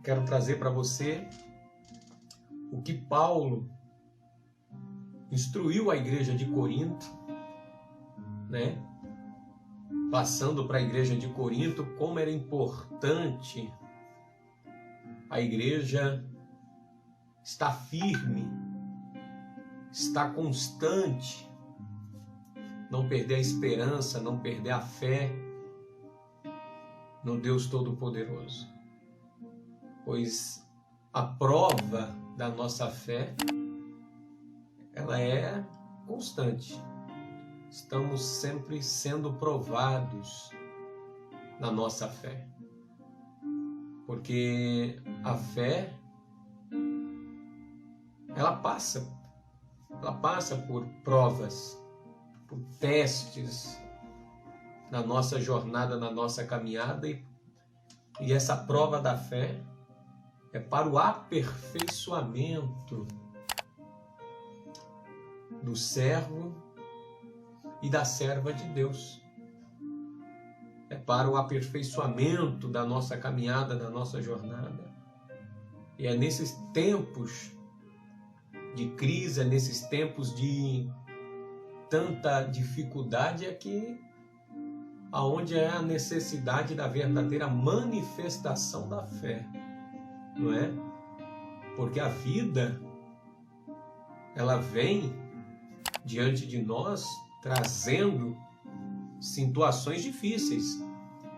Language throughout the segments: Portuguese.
Quero trazer para você o que Paulo instruiu a igreja de Corinto, né? Passando para a igreja de Corinto, como era importante a igreja estar firme, estar constante, não perder a esperança, não perder a fé no Deus Todo-Poderoso. Pois a prova da nossa fé, ela é constante. Estamos sempre sendo provados na nossa fé. Porque a fé, ela passa por provas, por testes na nossa jornada, na nossa caminhada, e essa prova da fé é para o aperfeiçoamento do servo e da serva de Deus. É para o aperfeiçoamento da nossa caminhada, da nossa jornada. E é nesses tempos de crise, é nesses tempos de tanta dificuldade, é que aonde é a necessidade da verdadeira manifestação da fé, não é? Porque a vida, ela vem diante de nós trazendo situações difíceis.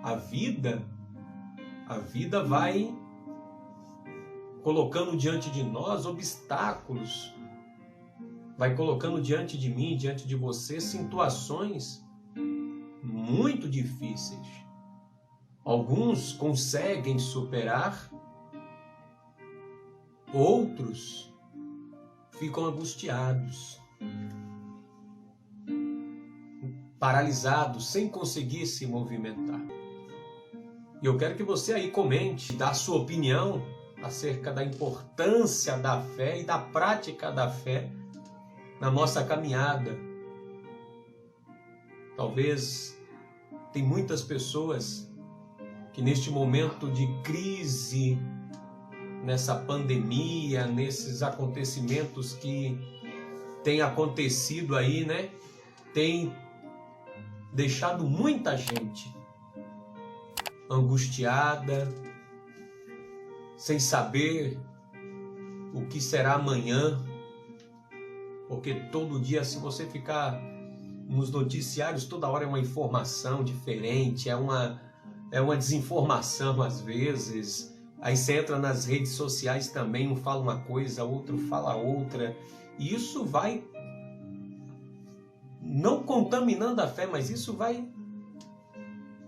A vida vai colocando diante de nós obstáculos, vai colocando diante de mim, diante de você, situações muito difíceis. Alguns conseguem superar, outros ficam angustiados, paralisados, sem conseguir se movimentar. E eu quero que você aí comente, dá a sua opinião acerca da importância da fé e da prática da fé na nossa caminhada. Talvez tem muitas pessoas que neste momento de crise, nessa pandemia, nesses acontecimentos que têm acontecido aí, né? Tem deixado muita gente angustiada, sem saber o que será amanhã, porque todo dia, se você ficar nos noticiários, toda hora é uma informação diferente, é uma desinformação às vezes. Aí você entra nas redes sociais também, um fala uma coisa, outro fala outra, e isso vai não contaminando a fé, mas isso vai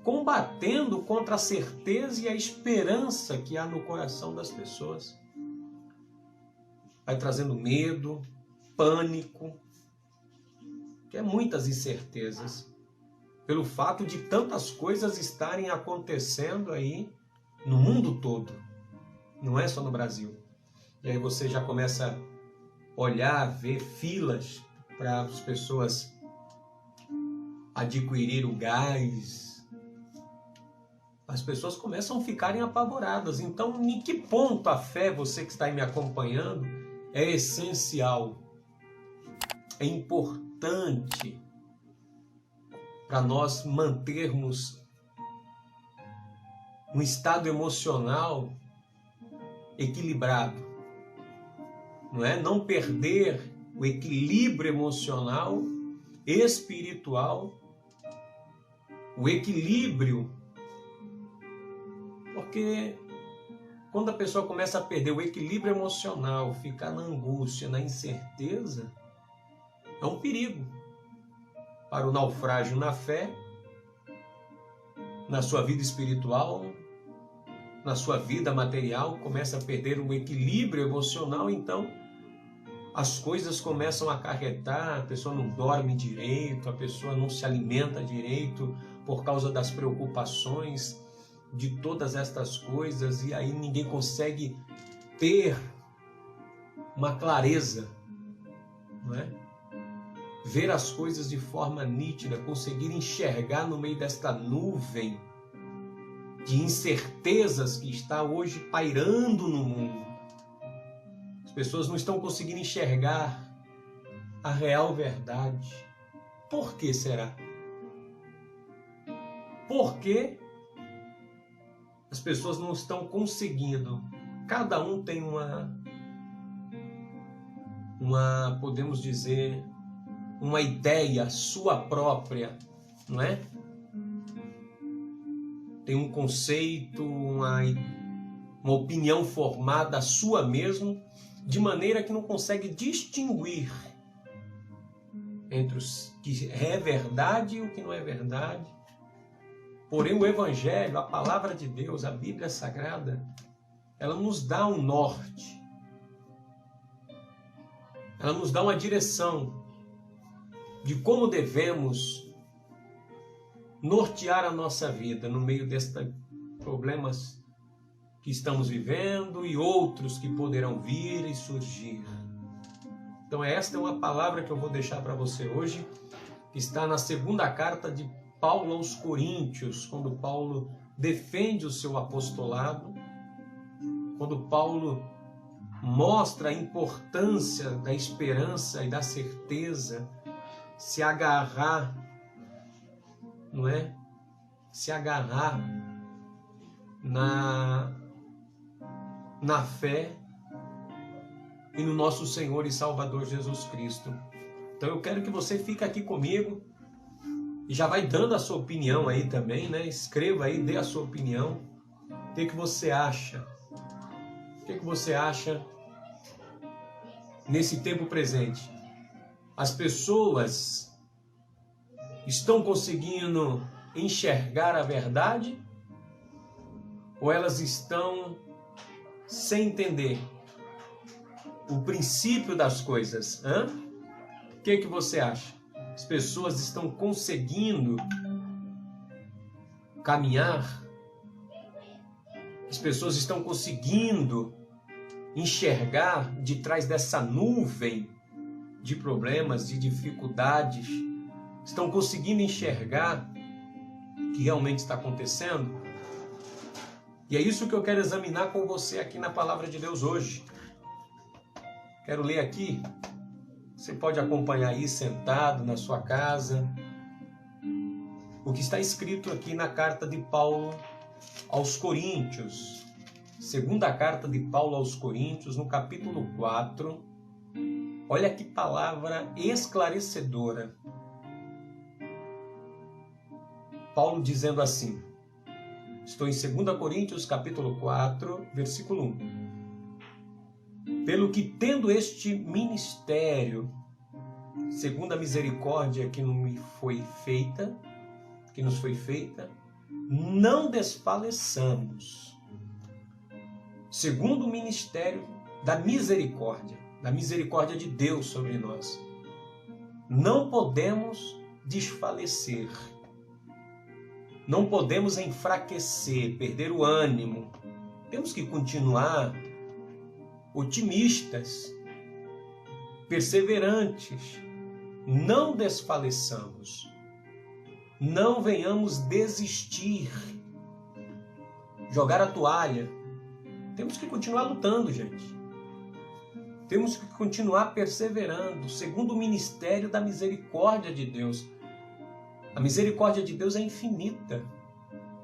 combatendo contra a certeza e a esperança que há no coração das pessoas. Vai trazendo medo, pânico, que é muitas incertezas, pelo fato de tantas coisas estarem acontecendo aí no mundo todo, não é só no Brasil. E aí você já começa a olhar, ver filas para as pessoas adquirir o gás. As pessoas começam a ficarem apavoradas. Então, em que ponto a fé, você que está aí me acompanhando, é essencial, é importante para nós mantermos um estado emocional equilibrado, não é? Não perder o equilíbrio emocional, espiritual, o equilíbrio, porque quando a pessoa começa a perder o equilíbrio emocional, ficar na angústia, na incerteza, é um perigo para o naufrágio na fé, na sua vida espiritual, na sua vida material. Começa a perder o equilíbrio emocional, então as coisas começam a acarretar, a pessoa não dorme direito, a pessoa não se alimenta direito por causa das preocupações de todas estas coisas, e aí ninguém consegue ter uma clareza, não é? Ver as coisas de forma nítida, conseguir enxergar no meio desta nuvem de incertezas que está hoje pairando no mundo. As pessoas não estão conseguindo enxergar a real verdade. Por que será? Por que as pessoas não estão conseguindo? Cada um tem podemos dizer, uma ideia sua própria, não é? Tem um conceito, uma opinião formada sua mesmo, de maneira que não consegue distinguir entre o que é verdade e o que não é verdade. Porém, o Evangelho, a Palavra de Deus, a Bíblia Sagrada, ela nos dá um norte. Ela nos dá uma direção de como devemos nortear a nossa vida no meio destes problemas que estamos vivendo e outros que poderão vir e surgir. Então esta é uma palavra que eu vou deixar para você hoje, que está na segunda carta de Paulo aos Coríntios, quando Paulo defende o seu apostolado, quando Paulo mostra a importância da esperança e da certeza, se agarrar, não é? Se agarrar na fé e no nosso Senhor e Salvador Jesus Cristo. Então eu quero que você fique aqui comigo e já vai dando a sua opinião aí também, né? Escreva aí, dê a sua opinião. O que você acha? O que você acha nesse tempo presente? As pessoas estão conseguindo enxergar a verdade ou elas estão sem entender o princípio das coisas? O que você acha? As pessoas estão conseguindo caminhar? As pessoas estão conseguindo enxergar de trás dessa nuvem de problemas, de dificuldades? Estão conseguindo enxergar o que realmente está acontecendo? E é isso que eu quero examinar com você aqui na Palavra de Deus hoje. Quero ler aqui. Você pode acompanhar aí sentado na sua casa. O que está escrito aqui na carta de Paulo aos Coríntios. Segunda carta de Paulo aos Coríntios, no capítulo 4. Olha que palavra esclarecedora. Paulo dizendo assim. Estou em 2 Coríntios, capítulo 4, versículo 1. Pelo que tendo este ministério, segundo a misericórdia que nos foi feita, não desfaleçamos. Segundo o ministério da misericórdia de Deus sobre nós, não podemos desfalecer. Não podemos enfraquecer, perder o ânimo. Temos que continuar otimistas, perseverantes. Não desfaleçamos. Não venhamos desistir, jogar a toalha. Temos que continuar lutando, gente. Temos que continuar perseverando, segundo o ministério da misericórdia de Deus. A misericórdia de Deus é infinita.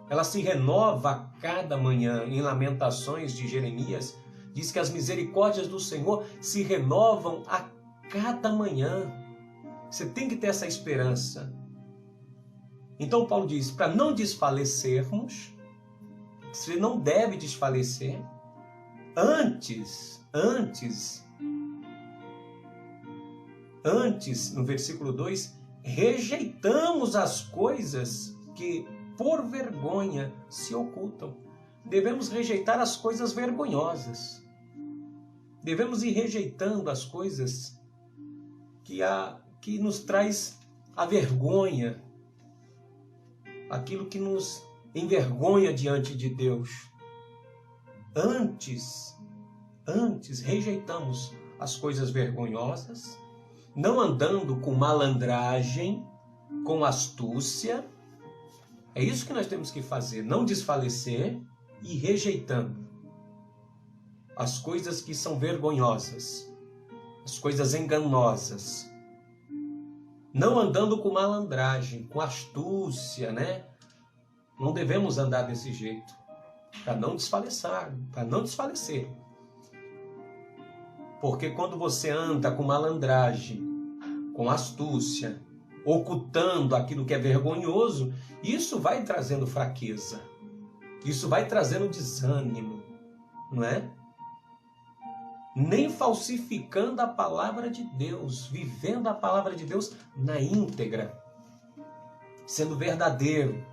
Ela se renova a cada manhã. Em Lamentações de Jeremias, diz que as misericórdias do Senhor se renovam a cada manhã. Você tem que ter essa esperança. Então Paulo diz, para não desfalecermos, você não deve desfalecer. Antes, no versículo 2, rejeitamos as coisas que por vergonha se ocultam. Devemos rejeitar as coisas vergonhosas. Devemos ir rejeitando as coisas que nos traz a vergonha, aquilo que nos envergonha diante de Deus. Antes rejeitamos as coisas vergonhosas, não andando com malandragem, com astúcia, É isso que nós temos que fazer, não desfalecer e rejeitando as coisas que são vergonhosas, as coisas enganosas. Não andando com malandragem, com astúcia, né? Não devemos andar desse jeito, para não desfalecer. Porque quando você anda com malandragem, com astúcia, ocultando aquilo que é vergonhoso, isso vai trazendo fraqueza, isso vai trazendo desânimo, não é? Nem falsificando a palavra de Deus, vivendo a palavra de Deus na íntegra, sendo verdadeiro,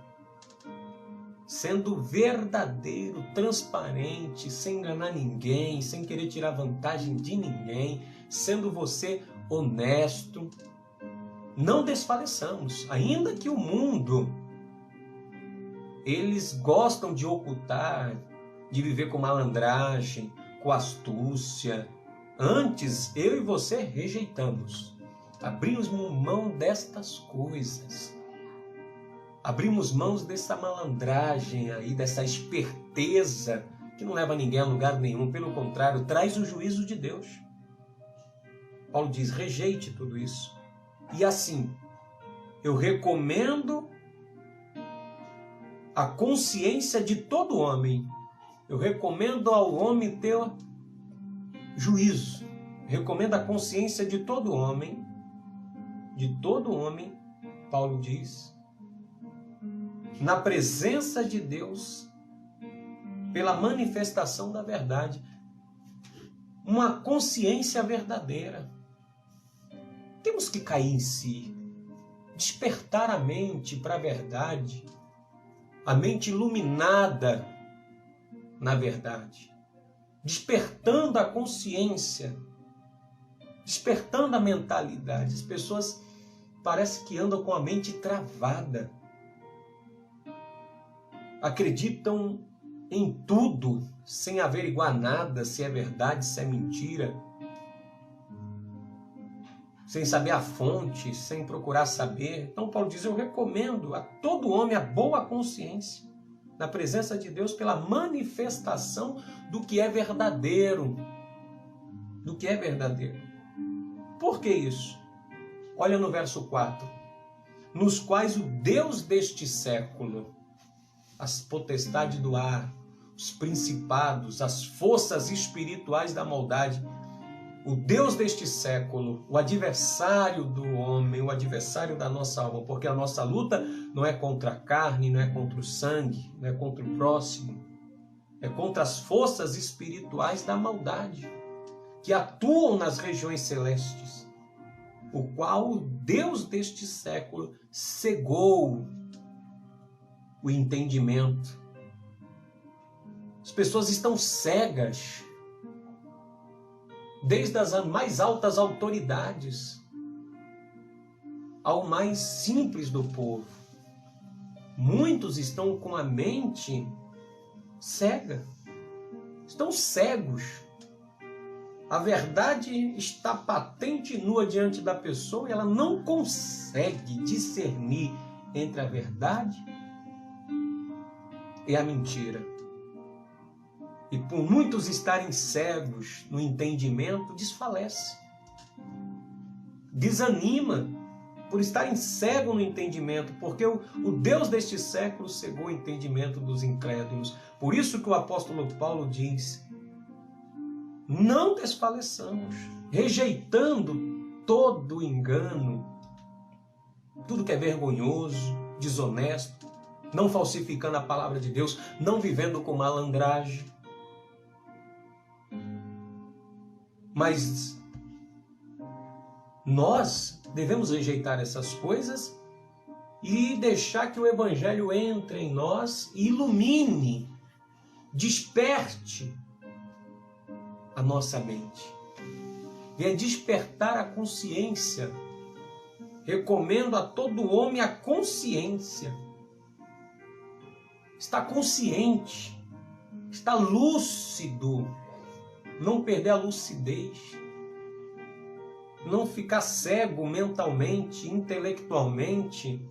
transparente, sem enganar ninguém, sem querer tirar vantagem de ninguém, sendo você honesto. Não desfaleçamos, ainda que o mundo, eles gostam de ocultar, de viver com malandragem, com astúcia. Antes, eu e você rejeitamos, abrimos mão destas coisas, abrimos mãos dessa malandragem aí, dessa esperteza que não leva ninguém a lugar nenhum, pelo contrário, traz o juízo de Deus. Paulo diz, rejeite tudo isso. E assim, eu recomendo a consciência de todo homem. Eu recomendo ao homem ter juízo. Recomendo a consciência de todo homem. De todo homem, Paulo diz, na presença de Deus, pela manifestação da verdade. Uma consciência verdadeira. Temos que cair em si, despertar a mente para a verdade, a mente iluminada na verdade, despertando a consciência, despertando a mentalidade. As pessoas parecem que andam com a mente travada, acreditam em tudo, sem averiguar nada, se é verdade, se é mentira, sem saber a fonte, sem procurar saber. Então Paulo diz, eu recomendo a todo homem a boa consciência, na presença de Deus, pela manifestação do que é verdadeiro. Do que é verdadeiro. Por que isso? Olha no verso 4. Nos quais o Deus deste século, as potestades do ar, os principados, as forças espirituais da maldade, o Deus deste século, o adversário do homem, o adversário da nossa alma, porque a nossa luta não é contra a carne, não é contra o sangue, não é contra o próximo, é contra as forças espirituais da maldade, que atuam nas regiões celestes, o qual o Deus deste século cegou o entendimento. As pessoas estão cegas, desde as mais altas autoridades ao mais simples do povo. Muitos estão com a mente cega, estão cegos. A verdade está patente e nua diante da pessoa e ela não consegue discernir entre a verdade e a mentira. E por muitos estarem cegos no entendimento, desfalece. Desanima por estarem cegos no entendimento, porque o Deus deste século cegou o entendimento dos incrédulos. Por isso que o apóstolo Paulo diz, não desfaleçamos, rejeitando todo engano, tudo que é vergonhoso, desonesto, não falsificando a palavra de Deus, não vivendo com malandragem. Mas nós devemos rejeitar essas coisas e deixar que o Evangelho entre em nós e ilumine, desperte a nossa mente. Venha despertar a consciência. Recomendo a todo homem a consciência. Está consciente, está lúcido. Não perder a lucidez, não ficar cego mentalmente, intelectualmente,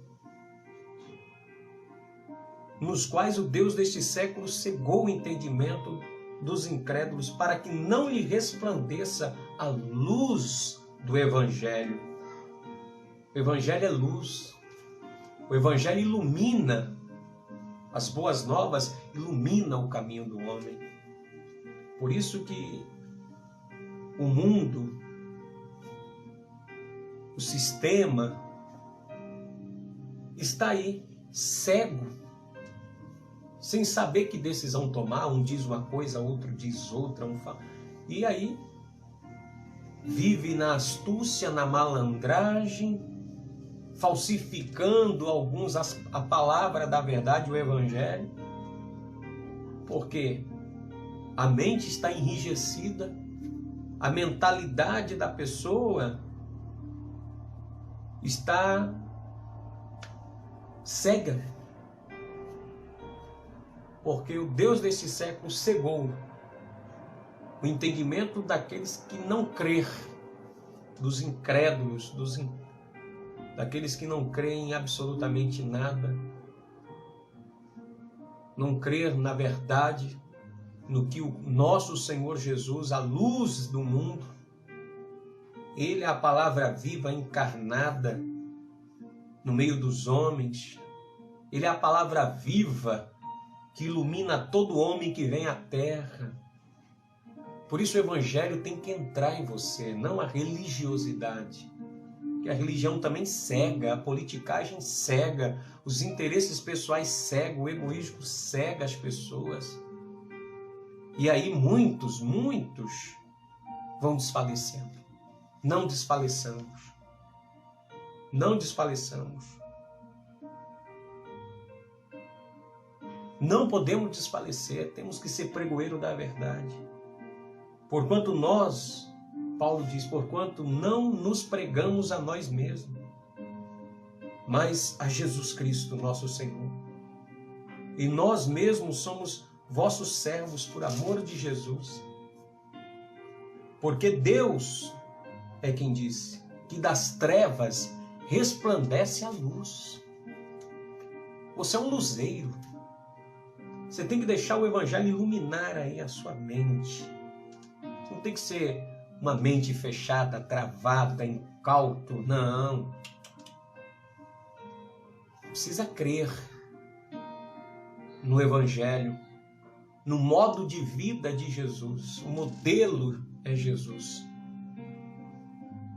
nos quais o Deus deste século cegou o entendimento dos incrédulos, para que não lhe resplandeça a luz do Evangelho. O Evangelho é luz. O Evangelho ilumina. As boas novas iluminam o caminho do homem. Por isso que o mundo, o sistema, está aí, cego, sem saber que decisão tomar. Um diz uma coisa, outro diz outra. E aí, vive na astúcia, na malandragem, falsificando alguns a palavra da verdade, o Evangelho, porque a mente está enrijecida, a mentalidade da pessoa está cega, porque o Deus desse século cegou o entendimento daqueles que não crêem, dos incrédulos, daqueles que não creem em absolutamente nada, não crer na verdade, no que o nosso Senhor Jesus, a luz do mundo, Ele é a palavra viva encarnada no meio dos homens. Ele é a palavra viva que ilumina todo homem que vem à terra. Por isso o Evangelho tem que entrar em você, não a religiosidade. Que a religião também cega, a politicagem cega, os interesses pessoais cegam, o egoísmo cega as pessoas. E aí muitos vão desfalecendo. Não desfaleçamos. Não desfaleçamos. Não podemos desfalecer, temos que ser pregoeiro da verdade. Porquanto nós, Paulo diz, porquanto não nos pregamos a nós mesmos, mas a Jesus Cristo, nosso Senhor. E nós mesmos somos vossos servos por amor de Jesus. Porque Deus é quem disse que das trevas resplandece a luz. Você é um luzeiro. Você tem que deixar o Evangelho iluminar aí a sua mente. Não tem que ser uma mente fechada, travada, incauto. Não. Precisa crer no Evangelho, no modo de vida de Jesus. O modelo é Jesus.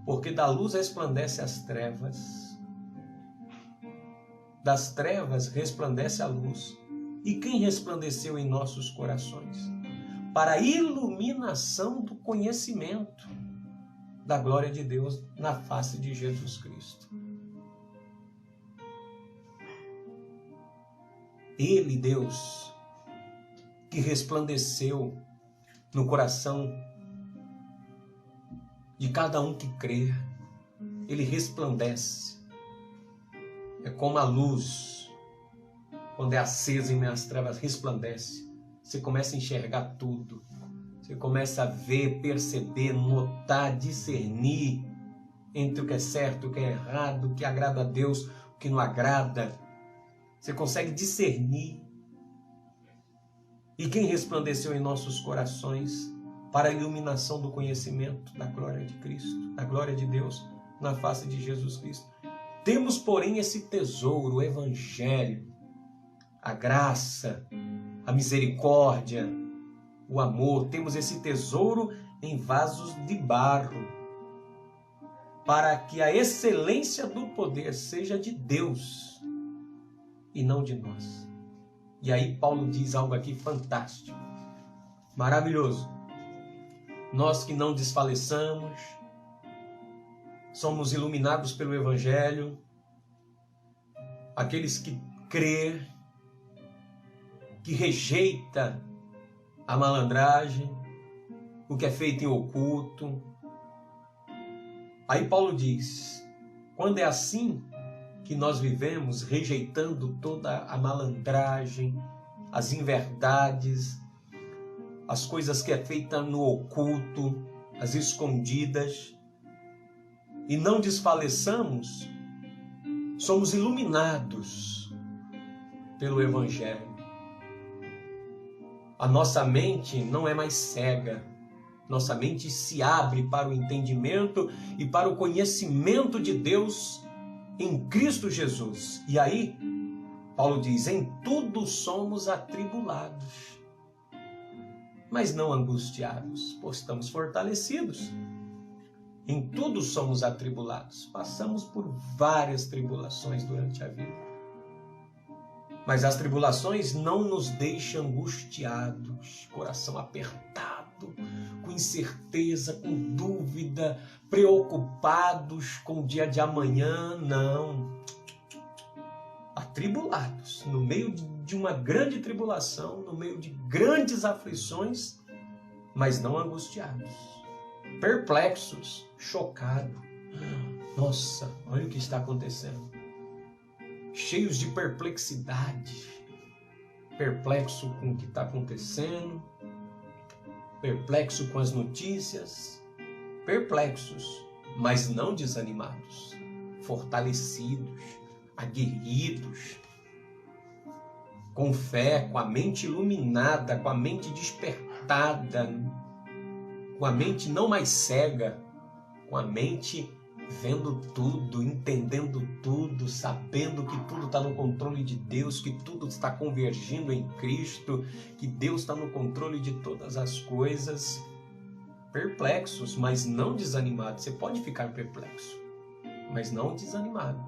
Porque da luz resplandece as trevas. Das trevas resplandece a luz. E quem resplandeceu em nossos corações? Para a iluminação do conhecimento da glória de Deus na face de Jesus Cristo. Ele, Deus, que resplandeceu no coração de cada um que crê, Ele resplandece. É como a luz, quando é acesa em meio às trevas, resplandece. Você começa a enxergar tudo. Você começa a ver, perceber, notar, discernir entre o que é certo, o que é errado, o que agrada a Deus, o que não agrada. Você consegue discernir. E quem resplandeceu em nossos corações para a iluminação do conhecimento da glória de Cristo, da glória de Deus na face de Jesus Cristo? Temos, porém, esse tesouro, o Evangelho, a graça, a misericórdia, o amor. Temos esse tesouro em vasos de barro, para que a excelência do poder seja de Deus e não de nós. E aí Paulo diz algo aqui fantástico, maravilhoso. Nós que não desfaleçamos, somos iluminados pelo Evangelho, aqueles que crê, que rejeita a malandragem, o que é feito em oculto. Aí Paulo diz, quando é assim que nós vivemos, rejeitando toda a malandragem, as inverdades, as coisas que é feita no oculto, as escondidas, e não desfaleçamos, somos iluminados pelo Evangelho. A nossa mente não é mais cega. Nossa mente se abre para o entendimento e para o conhecimento de Deus em Cristo Jesus. E aí, Paulo diz, em tudo somos atribulados, mas não angustiados, pois estamos fortalecidos. Em tudo somos atribulados. Passamos por várias tribulações durante a vida. Mas as tribulações não nos deixam angustiados, coração apertado, com incerteza, com dúvida, preocupados com o dia de amanhã. Não. Atribulados, no meio de uma grande tribulação, no meio de grandes aflições, mas não angustiados. Perplexos, chocados. Nossa, olha o que está acontecendo. Cheios de perplexidade. Perplexo com o que está acontecendo. Perplexo com as notícias. Perplexos, mas não desanimados. Fortalecidos, aguerridos. Com fé, com a mente iluminada, com a mente despertada, com a mente não mais cega, com a mente vendo tudo, entendendo tudo, sabendo que tudo está no controle de Deus, que tudo está convergindo em Cristo, que Deus está no controle de todas as coisas. Perplexos, mas não desanimados. Você pode ficar perplexo, mas não desanimado.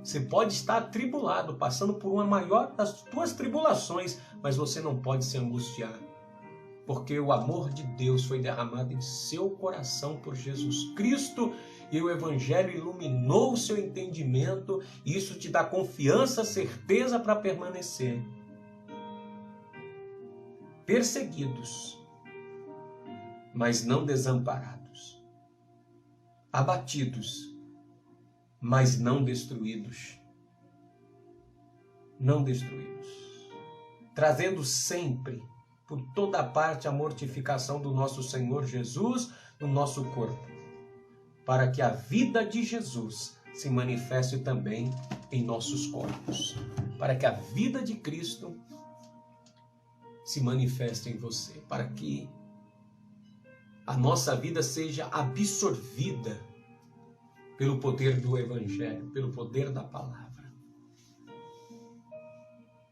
Você pode estar atribulado, passando por uma maior das tuas tribulações, mas você não pode se angustiar. Porque o amor de Deus foi derramado em seu coração por Jesus Cristo e o Evangelho iluminou o seu entendimento e isso te dá confiança, certeza para permanecer. Perseguidos, mas não desamparados. Abatidos, mas não destruídos. Não destruídos. Trazendo sempre por toda parte a mortificação do nosso Senhor Jesus no nosso corpo, para que a vida de Jesus se manifeste também em nossos corpos, para que a vida de Cristo se manifeste em você, para que a nossa vida seja absorvida pelo poder do Evangelho, pelo poder da palavra.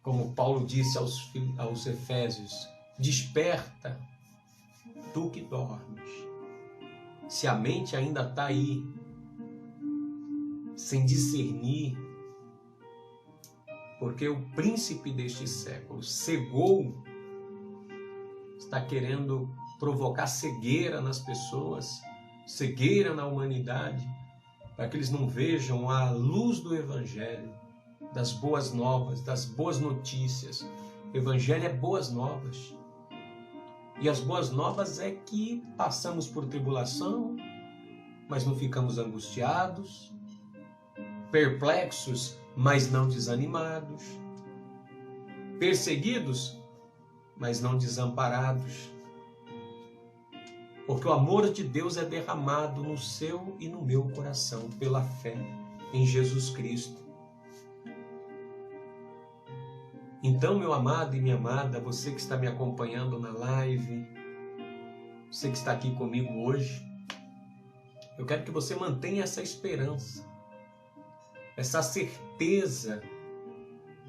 Como Paulo disse aos Efésios, desperta, tu que dormes. Se a mente ainda está aí, sem discernir, porque o príncipe deste século cegou, está querendo provocar cegueira nas pessoas, cegueira na humanidade, para que eles não vejam a luz do Evangelho, das boas novas, das boas notícias. O Evangelho é boas novas. E as boas novas é que passamos por tribulação, mas não ficamos angustiados, perplexos, mas não desanimados, perseguidos, mas não desamparados. Porque o amor de Deus é derramado no seu e no meu coração pela fé em Jesus Cristo. Então, meu amado e minha amada, você que está me acompanhando na live, você que está aqui comigo hoje, eu quero que você mantenha essa esperança, essa certeza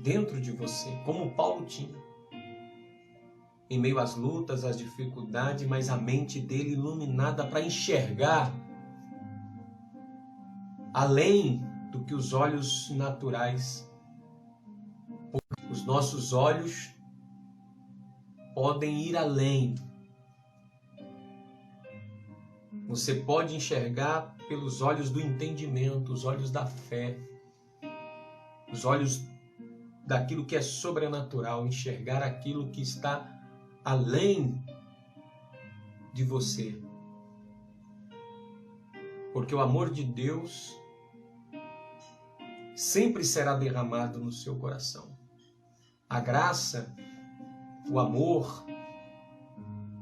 dentro de você, como Paulo tinha. Em meio às lutas, às dificuldades, mas a mente dele iluminada para enxergar além do que os olhos naturais. Os nossos olhos podem ir além. Você pode enxergar pelos olhos do entendimento, os olhos da fé, os olhos daquilo que é sobrenatural, enxergar aquilo que está além de você. Porque o amor de Deus sempre será derramado no seu coração. A graça, o amor,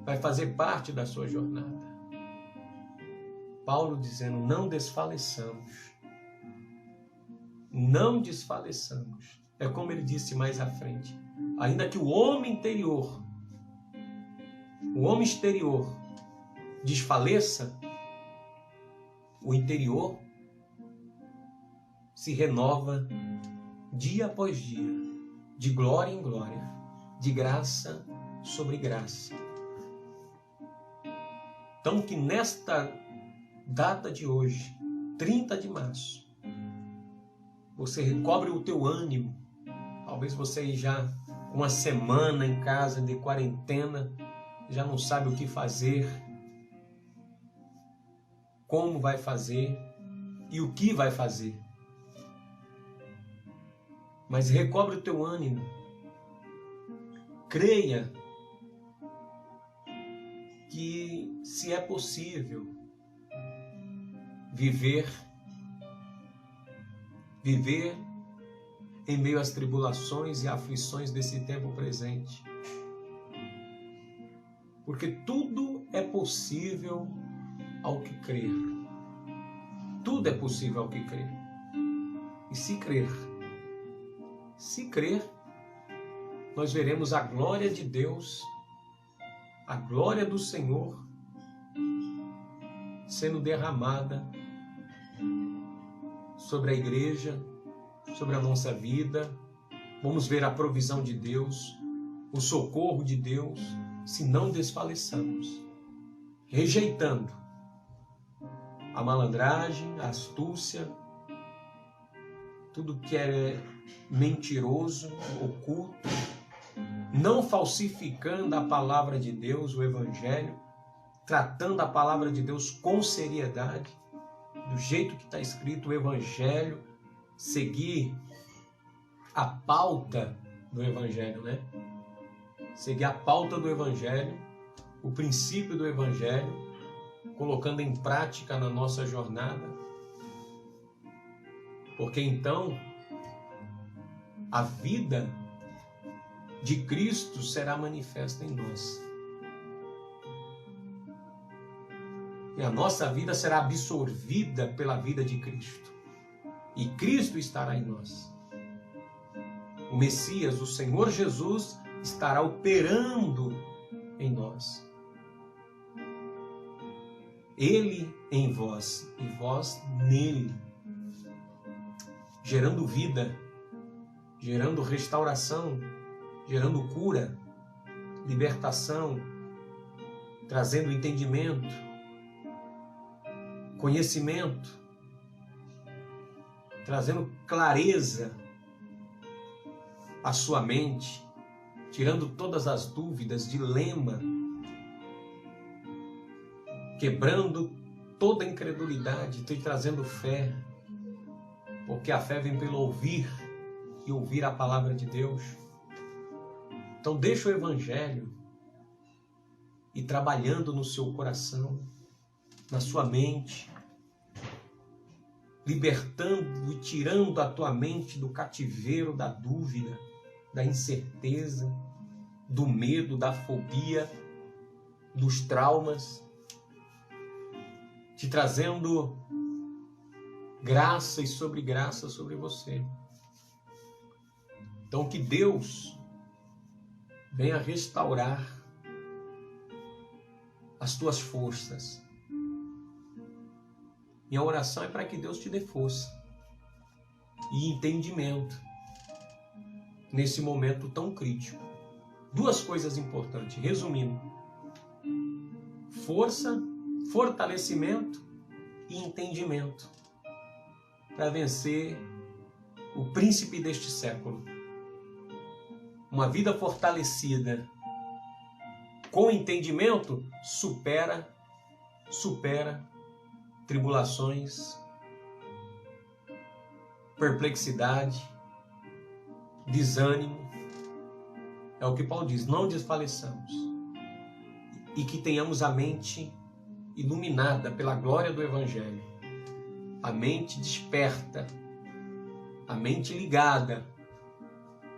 vai fazer parte da sua jornada. Paulo dizendo, não desfaleçamos. Não desfaleçamos. É como ele disse mais à frente. Ainda que o homem interior, o homem exterior desfaleça, o interior se renova dia após dia, de glória em glória, de graça sobre graça. Então que nesta data de hoje, 30 de março, você recobre o teu ânimo. Talvez você já uma semana em casa de quarentena, já não sabe o que fazer, como vai fazer e o que vai fazer. Mas recobre o teu ânimo. Creia que se é possível viver em meio às tribulações e aflições desse tempo presente. Porque tudo é possível ao que crer. Tudo é possível ao que crer. E se crer, nós veremos a glória de Deus, a glória do Senhor sendo derramada sobre a igreja, sobre a nossa vida. Vamos ver a provisão de Deus, o socorro de Deus, se não desfaleçamos, rejeitando a malandragem, a astúcia, tudo que é mentiroso, oculto, não falsificando a palavra de Deus, o Evangelho, tratando a palavra de Deus com seriedade, do jeito que está escrito o Evangelho, seguir a pauta do Evangelho, né? Seguir a pauta do Evangelho, o princípio do Evangelho, colocando em prática na nossa jornada. Porque então a vida de Cristo será manifesta em nós. E a nossa vida será absorvida pela vida de Cristo. E Cristo estará em nós. O Messias, o Senhor Jesus, estará operando em nós. Ele em vós e vós nele. Gerando vida, gerando restauração, gerando cura, libertação, trazendo entendimento, conhecimento, trazendo clareza à sua mente, tirando todas as dúvidas, dilema, quebrando toda a incredulidade, e trazendo fé, porque a fé vem pelo ouvir e ouvir a palavra de Deus. Então deixa o Evangelho ir trabalhando no seu coração, na sua mente, libertando e tirando a tua mente do cativeiro da dúvida, da incerteza, do medo, da fobia, dos traumas, te trazendo graça e sobre graça sobre você. Então que Deus venha restaurar as tuas forças. Minha oração é para que Deus te dê força e entendimento nesse momento tão crítico. Duas coisas importantes, resumindo: força, fortalecimento e entendimento para vencer o príncipe deste século. Uma vida fortalecida com entendimento supera tribulações, perplexidade, desânimo. É o que Paulo diz: não desfaleçamos e que tenhamos a mente iluminada pela glória do Evangelho, a mente desperta, a mente ligada,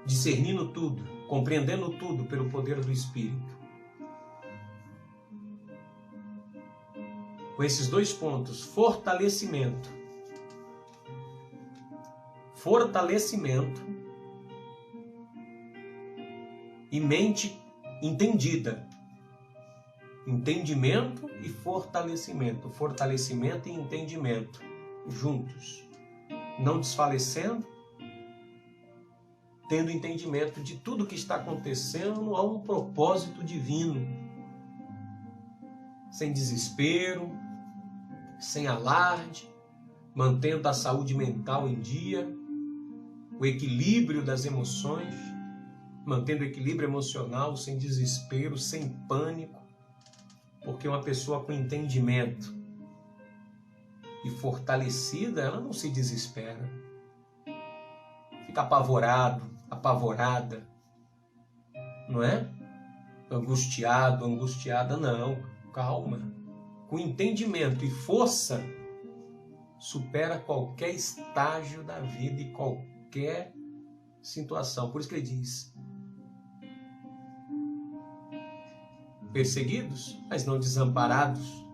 discernindo tudo, compreendendo tudo pelo poder do Espírito. Com esses dois pontos, fortalecimento e mente entendida. Entendimento e fortalecimento. Fortalecimento e entendimento juntos. Não desfalecendo, tendo entendimento de tudo que está acontecendo a um propósito divino. Sem desespero, sem alarde, mantendo a saúde mental em dia, o equilíbrio das emoções, mantendo o equilíbrio emocional, sem desespero, sem pânico, porque uma pessoa com entendimento e fortalecida, ela não se desespera, fica apavorado, apavorada, não é? Angustiado, angustiada, não, calma, com entendimento e força, supera qualquer estágio da vida e qualquer situação. Por isso que ele diz: perseguidos, mas não desamparados,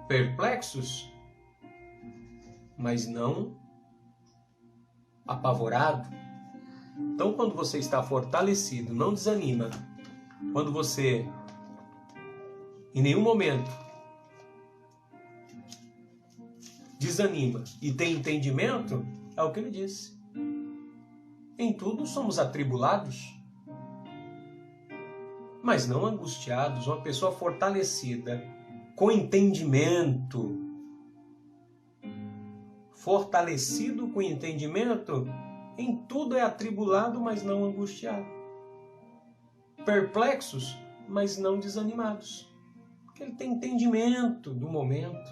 perplexos, mas não apavorado. Então, quando você está fortalecido, não desanima. Quando você, em nenhum momento, desanima e tem entendimento, é o que ele disse. Em tudo somos atribulados, mas não angustiados. Uma pessoa fortalecida, com entendimento, fortalecido com entendimento, em tudo é atribulado, mas não angustiado. Perplexos, mas não desanimados. Porque ele tem entendimento do momento,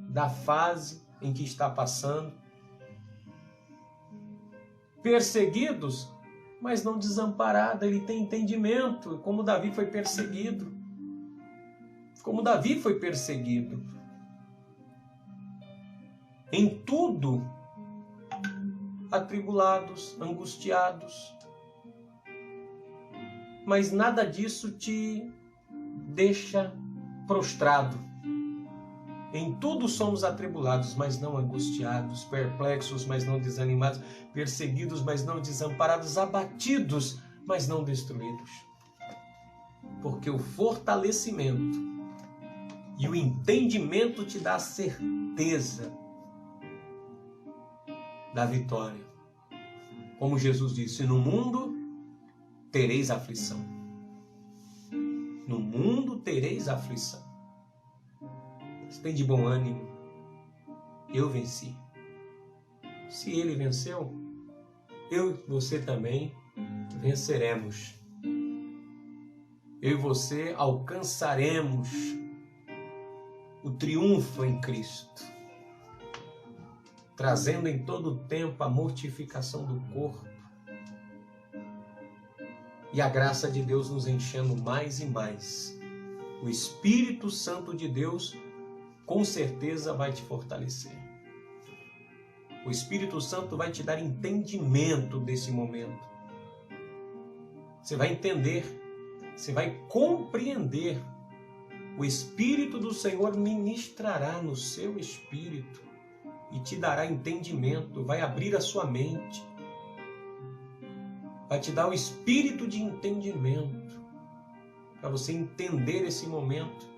da fase em que está passando. Perseguidos, mas não desamparado. Ele tem entendimento, como Davi foi perseguido. Como Davi foi perseguido. Em tudo, atribulados, angustiados. Mas nada disso te deixa prostrado. Em tudo somos atribulados, mas não angustiados, perplexos, mas não desanimados, perseguidos, mas não desamparados, abatidos, mas não destruídos. Porque o fortalecimento e o entendimento te dá a certeza da vitória. Como Jesus disse: no mundo tereis aflição. No mundo tereis aflição. Tem de bom ânimo. Eu venci. Se ele venceu, eu e você também venceremos. Eu e você alcançaremos o triunfo em Cristo, trazendo em todo o tempo a mortificação do corpo e a graça de Deus nos enchendo mais e mais. O Espírito Santo de Deus com certeza vai te fortalecer. O Espírito Santo vai te dar entendimento desse momento. Você vai entender, você vai compreender. O Espírito do Senhor ministrará no seu espírito e te dará entendimento, vai abrir a sua mente, vai te dar o espírito de entendimento para você entender esse momento.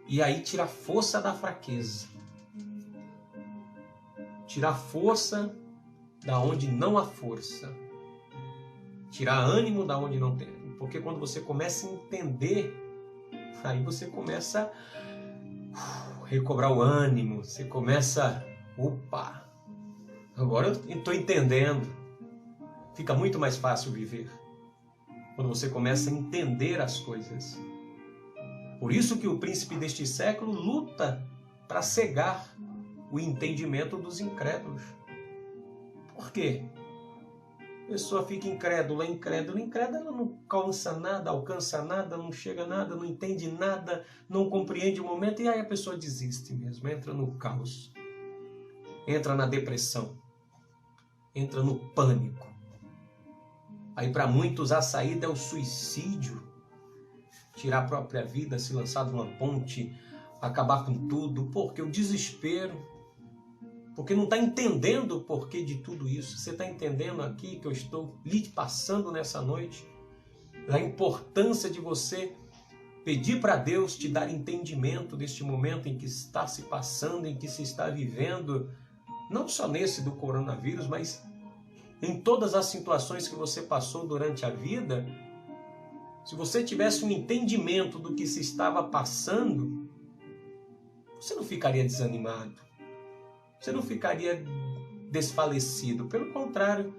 E aí tirar força da fraqueza. Tirar força da onde não há força. Tirar ânimo da onde não tem. Porque quando você começa a entender, aí você começa a recobrar o ânimo. Você começa, opa, agora eu estou entendendo. Fica muito mais fácil viver. Quando você começa a entender as coisas. Por isso que o príncipe deste século luta para cegar o entendimento dos incrédulos. Por quê? A pessoa fica incrédula, ela não alcança nada, não chega a nada, não entende nada, não compreende o momento, e aí a pessoa desiste mesmo, entra no caos, entra na depressão, entra no pânico. Aí para muitos a saída é o suicídio. Tirar a própria vida, se lançar de uma ponte, acabar com tudo, porque o desespero, porque não está entendendo o porquê de tudo isso. Você está entendendo aqui que eu estou lhe passando nessa noite? A importância de você pedir para Deus te dar entendimento deste momento em que está se passando, em que se está vivendo, não só nesse do coronavírus, mas em todas as situações que você passou durante a vida. Se você tivesse um entendimento do que se estava passando, você não ficaria desanimado, você não ficaria desfalecido. Pelo contrário,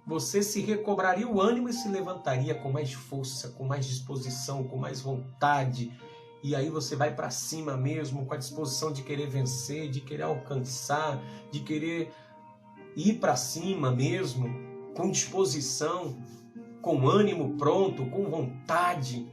você se recobraria o ânimo e se levantaria com mais força, com mais disposição, com mais vontade. E aí você vai para cima mesmo, com a disposição de querer vencer, de querer alcançar, de querer ir para cima mesmo, com disposição, com ânimo pronto, com vontade.